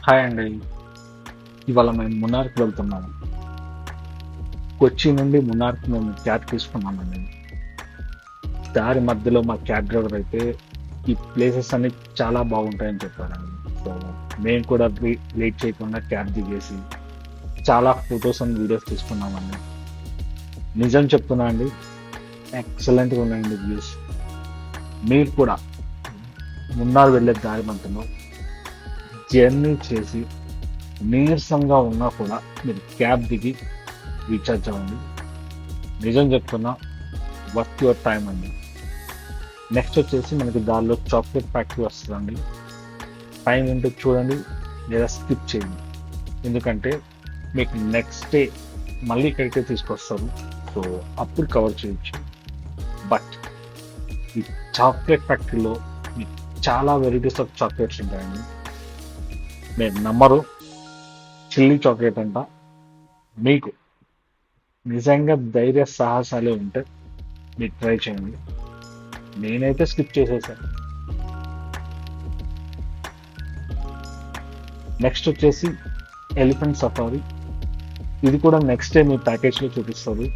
Hi అండి. ఇవాళ మేము మున్నార్‌కి వెళ్తున్నాము. కొచ్చి నుండి మున్నార్‌కి మేము క్యాబ్ తీసుకున్నామండి. దారి మధ్యలో మా క్యాబ్ డ్రైవర్ అయితే ఈ ప్లేసెస్ అన్ని చాలా బాగుంటాయని చెప్పారండి. సో మేము కూడా లేట్ చేయకుండా క్యాబ్ దిగేసి చాలా ఫొటోస్ అండ్ వీడియోస్ తీసుకున్నామండి. నిజం చెప్తున్నా అండి, ఎక్సలెంట్‌గా ఉన్నాయండి వ్యూస్. మీరు కూడా మున్నార్ వెళ్ళే దారి మధ్యలో జర్నీ చేసి నీరసంగా ఉన్నా కూడా మీరు క్యాబ్ దిగి రీఛార్జ్ అవ్వండి. నిజం చెప్తున్నా, వర్త్ యువర్ టైం అండి. నెక్స్ట్ వచ్చేసి మనకి దారిలో చాక్లెట్ ఫ్యాక్టరీ వస్తుందండి. టైం ఉంటే చూడండి, లేదా స్కిప్ చేయండి. ఎందుకంటే మీకు నెక్స్ట్ డే మళ్ళీ ఇక్కడికే తీసుకొస్తారు. సో అప్పుడు కవర్ చేయొచ్చు. బట్ ఈ చాక్లెట్ ఫ్యాక్టరీలో మీకు చాలా వెరైటీస్ ఆఫ్ చాక్లెట్స్ ఉంటాయండి. మీరు నమ్మరు, చిల్లీ చాక్లెట్ అంట. మీకు నిజంగా ధైర్య సాహసాలే ఉంటే మీరు ట్రై చేయండి. నేనైతే స్కిప్ చేసేసాను. నెక్స్ట్ వచ్చేసి ఎలిఫెంట్ సఫారీ. ఇది కూడా నెక్స్ట్ డే మీ ప్యాకేజ్లో చూపిస్తారు.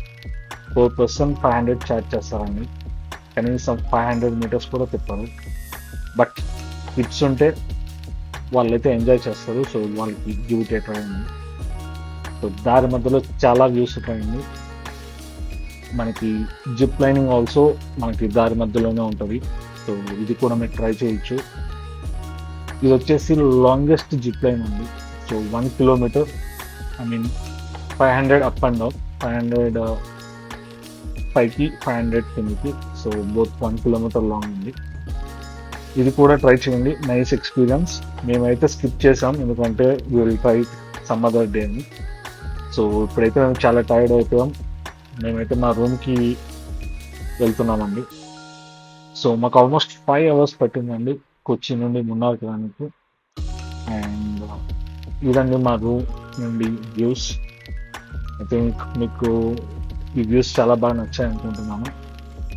4 person 500 ఛార్జ్ చేస్తారండి. కనీసం 500 meters కూడా తిప్పారు. బట్ టిప్స్ ఉంటే వాళ్ళైతే ఎంజాయ్ చేస్తారు. సో వాళ్ళకి గివ్ ఇట్ ఏ ట్రై అండి. సో దారి మధ్యలో చాలా వ్యూస్ ఉంటాయండి. మనకి జిప్ లైనింగ్ ఆల్సో మనకి దారి మధ్యలోనే ఉంటుంది. సో ఇది కూడా మీరు ట్రై చేయొచ్చు. ఇది వచ్చేసి లాంగెస్ట్ జిప్ లైన్ ఉంది. So 1 kilometer, I mean 500 up and down, 500 పైకి, 500 కిందకి. సో బోత్ 1 kilometer లాంగ్ ఉంది. ఇది కూడా ట్రై చేయండి, నైస్ ఎక్స్పీరియన్స్. మేమైతే స్కిప్ చేసాం ఎందుకంటే will try some other day అని. సో ఇప్పుడైతే మేము చాలా టైర్డ్ అయిపోయాం. మేమైతే మా రూమ్కి వెళ్తున్నామండి. సో మాకు ఆల్మోస్ట్ 5 hours పట్టిందండి కొచ్చి నుండి మున్నార్కి రానికి. అండ్ ఇదండి మా రూమ్ నుండి వ్యూస్. ఐ థింక్ మీకు ఈ వ్యూస్ చాలా బాగా నచ్చాయి అనుకుంటున్నాను.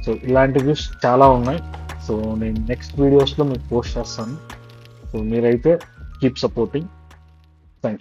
సో ఇలాంటి వ్యూస్ చాలా ఉన్నాయి. సో నేను నెక్స్ట్ వీడియోస్లో మీకు పోస్ట్ చేస్తాను. సో మీరైతే కీప్ సపోర్టింగ్.